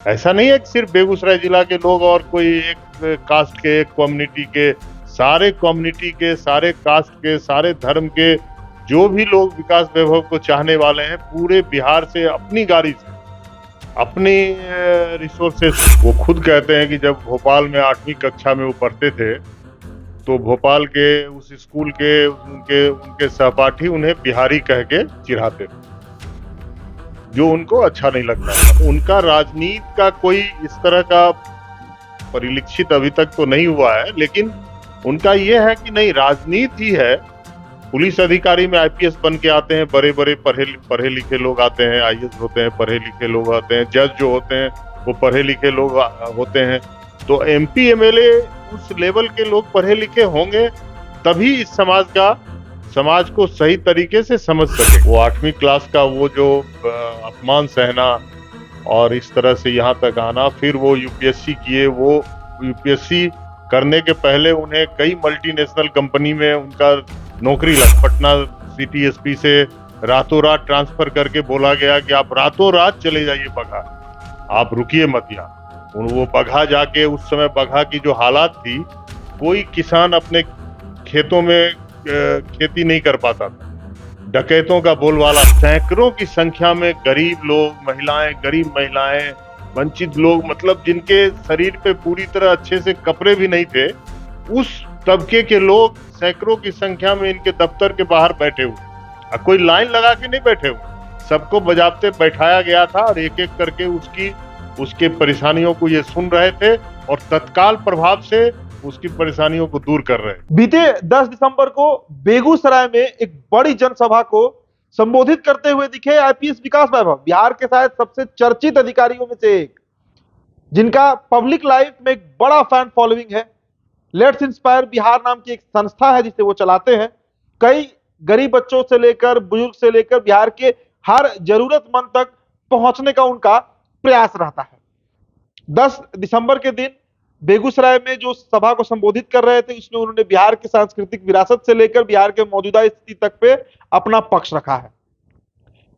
ऐसा नहीं है कि सिर्फ बेगूसराय जिला के लोग और कोई एक कास्ट के, एक कम्युनिटी के, सारे कम्युनिटी के, सारे कास्ट के, सारे धर्म के जो भी लोग विकास वैभव को चाहने वाले हैं, पूरे बिहार से अपनी गाड़ी से, अपनी रिसोर्सेस, वो खुद कहते हैं कि जब भोपाल में 8वीं कक्षा में वो पढ़ते थे तो भोपाल के उस स्कूल के उनके उनके सहपाठी उन्हें बिहारी कह के चिढ़ाते थे, जो उनको अच्छा नहीं लगता। उनका राजनीति का कोई इस तरह का परिलक्षित अभी तक तो नहीं हुआ है, लेकिन उनका ये है कि नहीं, राजनीति ही है। पुलिस अधिकारी में आईपीएस बन के आते हैं, बड़े बड़े पढ़े लिखे लोग आते हैं, आईएएस होते हैं, पढ़े लिखे लोग आते हैं, जज जो होते हैं वो पढ़े लिखे लोग होते हैं। तो एमपी एमएलए उस लेवल के लोग पढ़े लिखे होंगे, तभी इस समाज को सही तरीके से समझ सके। वो 8वीं क्लास का वो जो अपमान सहना और इस तरह से यहाँ तक आना, फिर वो यूपीएससी किए, वो यूपीएससी करने के पहले उन्हें कई मल्टीनेशनल कंपनी में उनका नौकरी लगा। पटना सिटी एसपी से रातों रात ट्रांसफर करके बोला गया कि आप रातों रात चले जाइए बगहा, आप रुकिए मत यहाँ। वो बगहा जाके, उस समय बगहा की जो हालात थी, कोई किसान अपने खेतों में खेती नहीं कर पाता था, डकैतों का बोलबाला। सैकड़ों की संख्या में गरीब महिलाएं, वंचित लोग, मतलब जिनके शरीर पे पूरी तरह अच्छे से कपड़े भी नहीं थे, उस तबके के लोग सैकड़ों की संख्या में इनके दफ्तर के बाहर बैठे हुए। कोई लाइन लगा के नहीं बैठे हुए, सबको बजाते बैठाया गया था और एक एक करके उसके परेशानियों को ये सुन रहे थे और तत्काल प्रभाव से उसकी परेशानियों को दूर कर रहे हैं। बीते 10 दिसंबर को बेगूसराय में एक बड़ी जनसभा को संबोधित करते हुए दिखे आईपीएस विकास वैभव, बिहार के शायद सबसे चर्चित अधिकारियों में से एक, जिनका पब्लिक लाइफ में एक बड़ा फैन फॉलोइंग है। लेट्स इंस्पायर बिहार नाम की एक संस्था है जिसे वो चलाते हैं। कई गरीब बच्चों से लेकर बुजुर्ग से लेकर बिहार के हर जरूरतमंद तक पहुंचने का उनका प्रयास रहता है। 10 दिसंबर के दिन बेगूसराय में जो सभा को संबोधित कर रहे थे, उसमें उन्होंने बिहार की सांस्कृतिक विरासत से लेकर बिहार के मौजूदा स्थिति तक पे अपना पक्ष रखा है।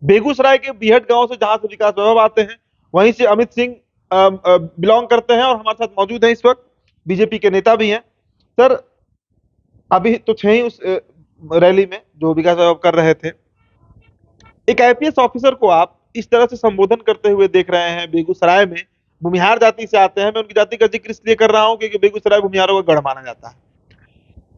बेगूसराय के बीहट गांव से जहां से विकास वैभव आते हैं, वहीं से अमित सिंह बिलोंग करते हैं और हमारे साथ मौजूद हैं इस वक्त, बीजेपी के नेता भी हैं। सर, अभी तो थे ही उस रैली में जो विकास वैभव कर रहे थे। एक आईपीएस ऑफिसर को आप इस तरह से संबोधन करते हुए देख रहे हैं बेगूसराय में, भूमिहार जाति से आते हैं। मैं उनकी जाति का जिक्र इसलिए कर रहा हूं क्योंकि बेगूसराय भूमिहारों का गढ़ माना जाता है।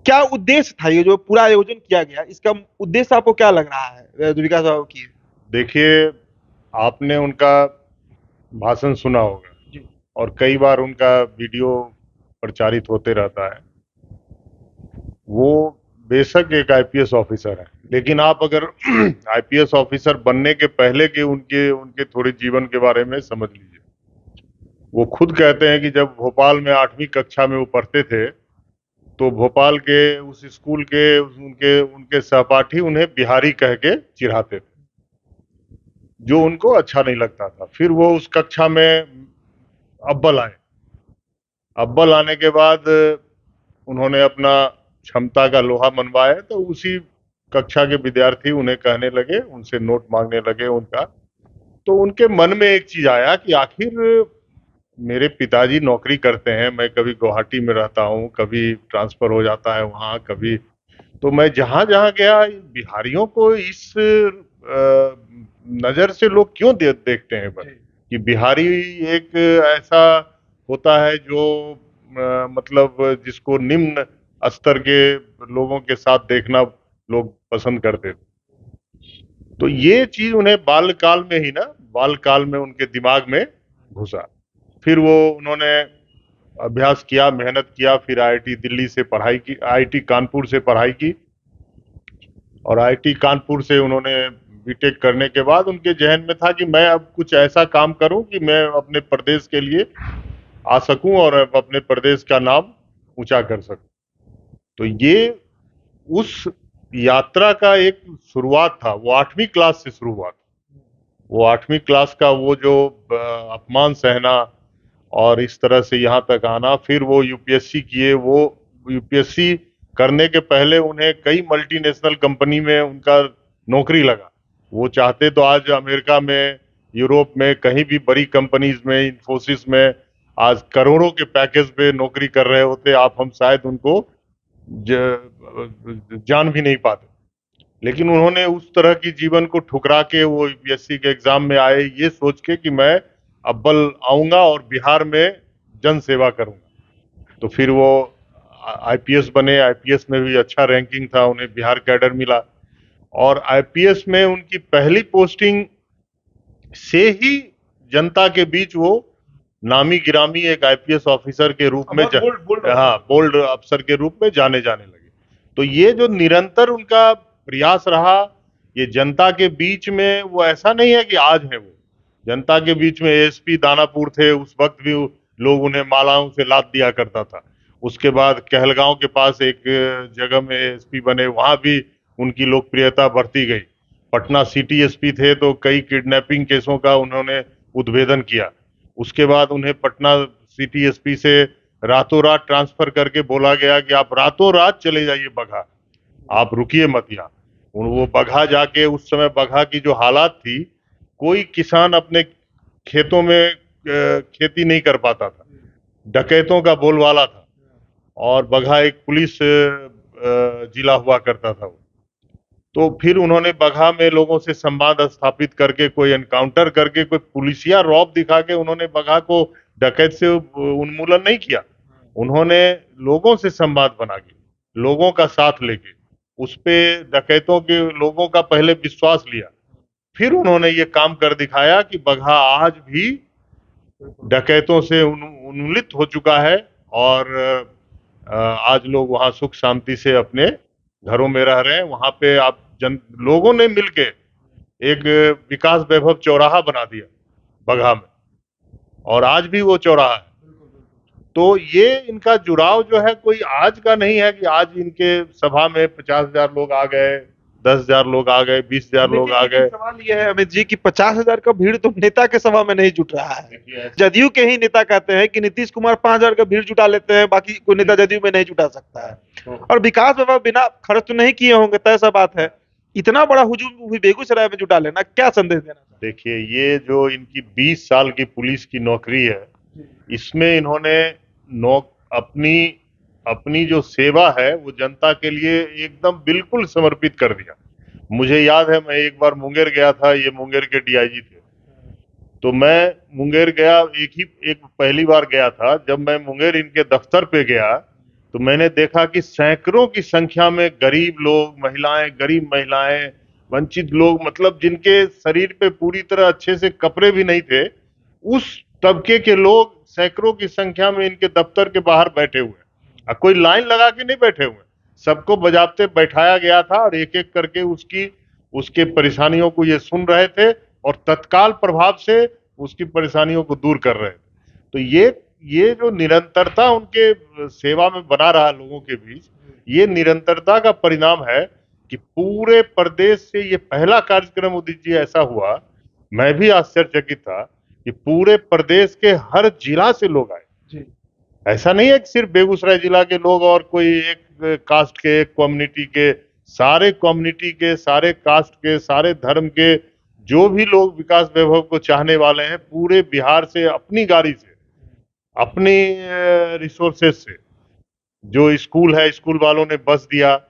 क्या उद्देश्य था ये जो पूरा आयोजन किया गया, इसका उद्देश्य आपको क्या लग रहा है जो विकास बाबू की? देखिए, आपने उनका भाषण सुना होगा और कई बार उनका वीडियो प्रचारित होते रहता है। वो बेशक एक आईपीएस ऑफिसर है, लेकिन आप अगर आईपीएस ऑफिसर बनने के पहले के उनके थोड़े जीवन के बारे में समझ लीजिए। वो खुद कहते हैं कि जब भोपाल में 8वीं कक्षा में वो पढ़ते थे तो भोपाल के उस स्कूल के उनके सहपाठी उन्हें बिहारी कह के चिढ़ाते थे, जो उनको अच्छा नहीं लगता था। फिर वो उस कक्षा में अव्वल आए। अव्वल आने के बाद उन्होंने अपना क्षमता का लोहा मनवाया, तो उसी कक्षा के विद्यार्थी उन्हें कहने लगे, उनसे नोट मांगने लगे उनका। तो उनके मन में एक चीज आया कि आखिर मेरे पिताजी नौकरी करते हैं, मैं कभी गुवाहाटी में रहता हूँ, कभी ट्रांसफर हो जाता है वहाँ, कभी तो मैं जहां जहां गया बिहारियों को इस नजर से लोग क्यों देखते हैं बस कि बिहारी एक ऐसा होता है जो मतलब जिसको निम्न स्तर के लोगों के साथ देखना लोग पसंद करते थे। तो ये चीज उन्हें बालकाल में उनके दिमाग में घुसा। फिर उन्होंने अभ्यास किया, मेहनत किया, फिर आईआईटी दिल्ली से पढ़ाई की, आईआईटी कानपुर से पढ़ाई की और आईआईटी कानपुर से उन्होंने बीटेक करने के बाद उनके जहन में था कि मैं अब कुछ ऐसा काम करूं कि मैं अपने प्रदेश के लिए आ सकूं और अपने प्रदेश का नाम ऊंचा कर सकूं। तो ये उस यात्रा का एक शुरुआत था। वो 8वीं क्लास से शुरू हुआ था। वो 8वीं क्लास का वो जो अपमान सहना और इस तरह से यहाँ तक आना, फिर वो यूपीएससी किए, वो यूपीएससी करने के पहले उन्हें कई मल्टीनेशनल कंपनी में उनका नौकरी लगा। वो चाहते तो आज अमेरिका में यूरोप में कहीं भी बड़ी कंपनीज में, इन्फोसिस में आज करोड़ों के पैकेज पे नौकरी कर रहे होते, आप हम शायद उनको जान भी नहीं पाते। लेकिन उन्होंने उस तरह की जीवन को ठुकरा के वो यूपीएससी के एग्जाम में आए, ये सोच के कि मैं अव्वल आऊंगा और बिहार में जन सेवा करूंगा। तो फिर वो आईपीएस बने, आईपीएस में भी अच्छा रैंकिंग था, उन्हें बिहार कैडर मिला और आईपीएस में उनकी पहली पोस्टिंग से ही जनता के बीच वो नामी गिरामी एक आईपीएस ऑफिसर के रूप में बोल्ड अफसर के रूप में जाने लगे। तो ये जो निरंतर उनका प्रयास रहा, ये जनता के बीच में, वो ऐसा नहीं है कि आज है, वो जनता के बीच में एएसपी दानापुर थे, उस वक्त भी लोग उन्हें मालाओं से लाद दिया करता था। उसके बाद कहलगांव के पास एक जगह में एएसपी बने, वहां भी उनकी लोकप्रियता बढ़ती गई। पटना सिटी एसपी थे तो कई किडनैपिंग केसों का उन्होंने उद्भेदन किया। उसके बाद उन्हें पटना सिटी एसपी से रातों रात ट्रांसफर करके बोला गया कि आप रातों रात चले जाइए बगहा, आप रुकिए मत यहाँ। वो बगहा जाके, उस समय बगहा की जो हालात थी, कोई किसान अपने खेतों में खेती नहीं कर पाता था, डकैतों का बोलबाला था और बगहा एक पुलिस जिला हुआ करता था वो। तो फिर उन्होंने बगहा में लोगों से संवाद स्थापित करके, कोई एनकाउंटर करके, कोई पुलिसिया रौब दिखा के उन्होंने बगहा को डकैत से उन्मूलन नहीं किया। उन्होंने लोगों से संवाद बना के, लोगों का साथ लेके, उस पे डकैतों के लोगों का पहले विश्वास लिया, फिर उन्होंने ये काम कर दिखाया कि बगहा आज भी डकैतों से उन्मूलित हो चुका है और आज लोग वहां सुख शांति से अपने घरों में रह रहे हैं। वहां पे आप लोगों ने मिलके एक विकास वैभव चौराहा बना दिया बगहा में और आज भी वो चौराहा है। तो ये इनका जुड़ाव जो है कोई आज का नहीं है कि आज इनके सभा में 50,000 लोग आ गए, 10,000 लोग आ गए, 20,000 लोग आ गए। सवाल ये है अमित जी कि 50,000 का भीड़ तो नेता के सभा में नहीं जुट रहा है। जदयू के ही नेता कहते हैं कि नीतीश कुमार 5,000 का भीड़ जुटा लेते हैं, बाकी कोई नेता जदयू में नहीं जुटा सकता है। और विकास बाबा बिना खर्च तो नहीं किए होंगे, तय सा बात है। इतना बड़ा हुजूम भी बेगूसराय में जुटा लेना, क्या संदेश देना चाहते हैं? देखिए, ये जो इनकी 20 साल की पुलिस की नौकरी है, इसमें इन्होंने अपनी जो सेवा है वो जनता के लिए एकदम बिल्कुल समर्पित कर दिया। मुझे याद है, मैं एक बार मुंगेर गया था, ये मुंगेर के डीआईजी थे, तो मैं मुंगेर गया, एक पहली बार गया था। जब मैं मुंगेर इनके दफ्तर पे गया तो मैंने देखा कि सैकड़ों की संख्या में गरीब लोग, महिलाएं, गरीब महिलाएं, वंचित लोग, मतलब जिनके शरीर पे पूरी तरह अच्छे से कपड़े भी नहीं थे, उस तबके के लोग सैकड़ों की संख्या में इनके दफ्तर के बाहर बैठे हुए। कोई लाइन लगा के नहीं बैठे हुए, सबको बजाबते बैठाया गया था और एक एक करके उसके परेशानियों को ये सुन रहे थे और तत्काल प्रभाव से उसकी परेशानियों को दूर कर रहे थे। तो ये जो निरंतरता उनके सेवा में बना रहा लोगों के बीच, ये निरंतरता का परिणाम है कि पूरे प्रदेश से ये पहला कार्यक्रम उदित जी ऐसा हुआ, मैं भी आश्चर्यचकित था कि पूरे प्रदेश के हर जिला से लोग आए। ऐसा नहीं है कि सिर्फ बेगूसराय जिला के लोग और कोई एक कास्ट के, एक कम्युनिटी के, सारे कम्युनिटी के, सारे कास्ट के, सारे धर्म के जो भी लोग विकास वैभव को चाहने वाले हैं, पूरे बिहार से अपनी गाड़ी से, अपनी रिसोर्सेज से, जो स्कूल है स्कूल वालों ने बस दिया,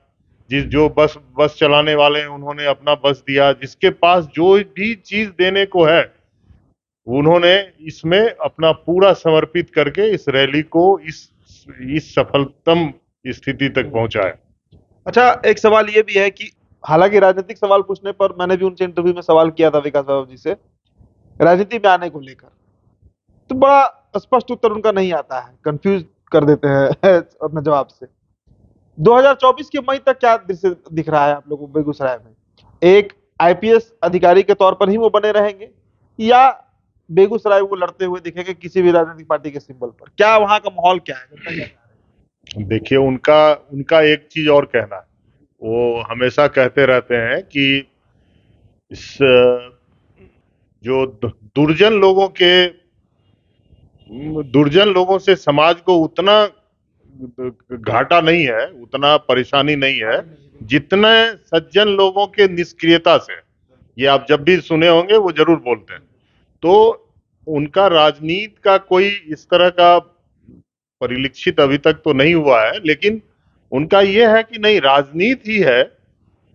जो बस चलाने वाले हैं उन्होंने अपना बस दिया, जिसके पास जो भी चीज देने को है उन्होंने इसमें अपना पूरा समर्पित करके इस रैली को इस सफलतम स्थिति तक पहुंचाया। अच्छा, एक सवाल ये भी है कि हालांकि राजनीतिक सवाल पूछने पर मैंने भी उनसे इंटरव्यू में सवाल किया था विकास बाबू जी से राजनीति में आने को लेकर, तो बड़ा स्पष्ट उत्तर उनका नहीं आता है, कंफ्यूज कर देते हैं अपने जवाब से। 2024 के मई तक क्या दृश्य दिख रहा है आप लोगों को बेगूसराय में? एक आईपीएस अधिकारी के तौर पर ही वो बने रहेंगे या बेगूसराय वो लड़ते हुए दिखेंगे किसी भी राजनीतिक पार्टी के सिंबल पर? क्या वहां का माहौल क्या है? देखिए, उनका एक चीज और कहना है, वो हमेशा कहते रहते हैं कि इस जो दुर्जन लोगों से समाज को उतना घाटा नहीं है, उतना परेशानी नहीं है जितने सज्जन लोगों के निष्क्रियता से। ये आप जब भी सुने होंगे, वो जरूर बोलते हैं। तो उनका राजनीति का कोई इस तरह का परिलक्षित अभी तक तो नहीं हुआ है, लेकिन उनका यह है कि नहीं, राजनीति ही है।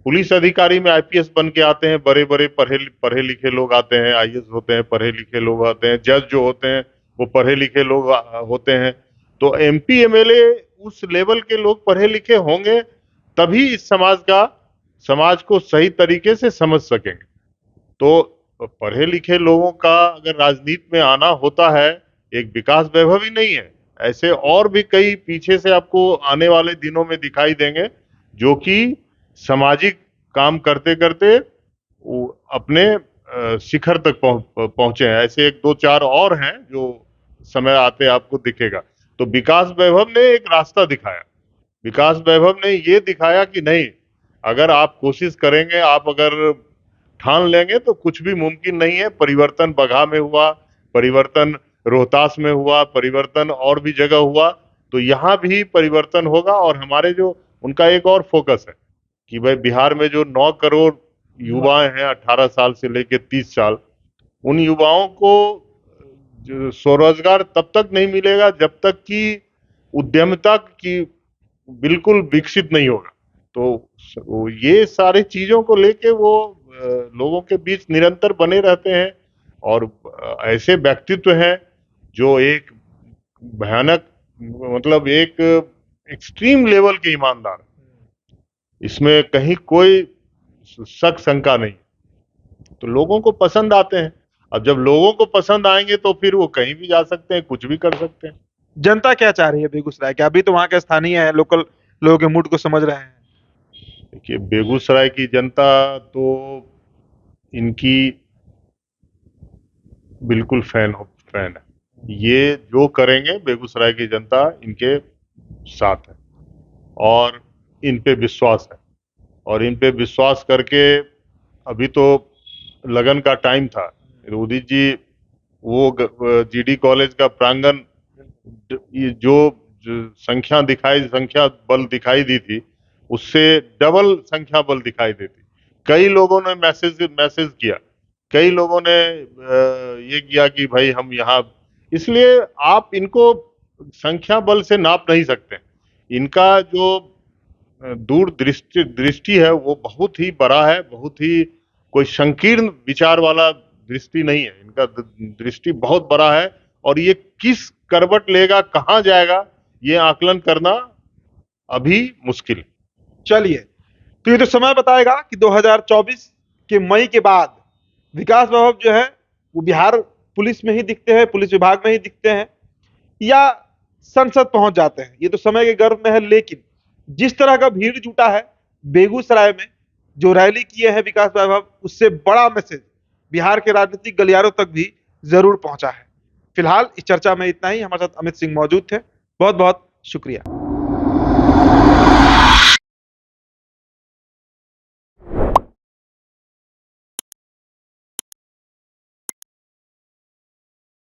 पुलिस अधिकारी में आईपीएस बन के आते हैं, बड़े बड़े पढ़े लिखे लोग आते हैं, आईएएस होते हैं, पढ़े लिखे लोग आते हैं, जज जो होते हैं वो पढ़े लिखे लोग होते हैं। तो एमपी एमएलए उस लेवल के लोग पढ़े लिखे होंगे, तभी इस समाज को सही तरीके से समझ सकेंगे। तो पढ़े लिखे लोगों का अगर राजनीति में आना होता है, एक विकास वैभव ही नहीं है, ऐसे और भी कई पीछे से आपको आने वाले दिनों में दिखाई देंगे, जो कि सामाजिक काम करते करते वो अपने शिखर तक पहुंचे हैं। ऐसे एक दो चार और हैं जो समय आते आपको दिखेगा। तो विकास वैभव ने एक रास्ता दिखाया, विकास वैभव ने ये दिखाया कि नहीं, अगर आप कोशिश करेंगे, आप अगर ठान लेंगे तो कुछ भी मुमकिन नहीं है। परिवर्तन बगहा में हुआ, परिवर्तन रोहतास में हुआ, परिवर्तन और भी जगह हुआ, तो यहाँ भी परिवर्तन होगा। और हमारे जो उनका एक और फोकस है कि भाई बिहार में जो 9 करोड़ युवा हैं 18 साल से लेकर 30 साल, उन युवाओं को स्वरोजगार तब तक नहीं मिलेगा जब तक कि उद्यमिता की बिल्कुल विकसित नहीं होगा। तो ये सारी चीजों को लेके वो लोगों के बीच निरंतर बने रहते हैं। और ऐसे व्यक्तित्व हैं जो एक भयानक, मतलब एक एक्सट्रीम लेवल के ईमानदार, इसमें कहीं कोई शक शंका नहीं। तो लोगों को पसंद आते हैं। अब जब लोगों को पसंद आएंगे तो फिर वो कहीं भी जा सकते हैं, कुछ भी कर सकते हैं। जनता क्या चाह रही है बेगूसराय के? अभी तो वहां के स्थानीय है, लोकल लोगों के मूड को समझ रहे हैं। देखिए, बेगूसराय की जनता तो इनकी बिल्कुल फैन है। ये जो करेंगे बेगूसराय की जनता इनके साथ है और इन पे विश्वास है। और इन पे विश्वास करके अभी तो लगन का टाइम था। उदित जी वो जीडी कॉलेज का प्रांगण जो संख्या बल दिखाई दी थी, उससे डबल संख्या बल दिखाई देती। कई लोगों ने मैसेज किया, कई लोगों ने ये किया कि भाई हम यहाँ, इसलिए आप इनको संख्या बल से नाप नहीं सकते। इनका जो दूर दृष्टि है वो बहुत ही बड़ा है, बहुत ही कोई संकीर्ण विचार वाला दृष्टि नहीं है। इनका दृष्टि बहुत बड़ा है और ये किस करवट लेगा, कहां जाएगा, ये आकलन करना अभी मुश्किल है। चलिए, तो ये तो समय बताएगा कि 2024 के मई के बाद विकास वैभव जो है वो बिहार पुलिस में ही दिखते हैं, पुलिस विभाग में ही दिखते हैं, या संसद पहुंच जाते हैं, ये तो समय के गर्भ में है। लेकिन जिस तरह का भीड़ जुटा है बेगूसराय में, जो रैली किए हैं विकास वैभव, उससे बड़ा मैसेज बिहार के राजनीतिक गलियारों तक भी जरूर पहुंचा है। फिलहाल इस चर्चा में इतना ही। हमारे साथ अमित सिंह मौजूद थे। बहुत बहुत शुक्रिया।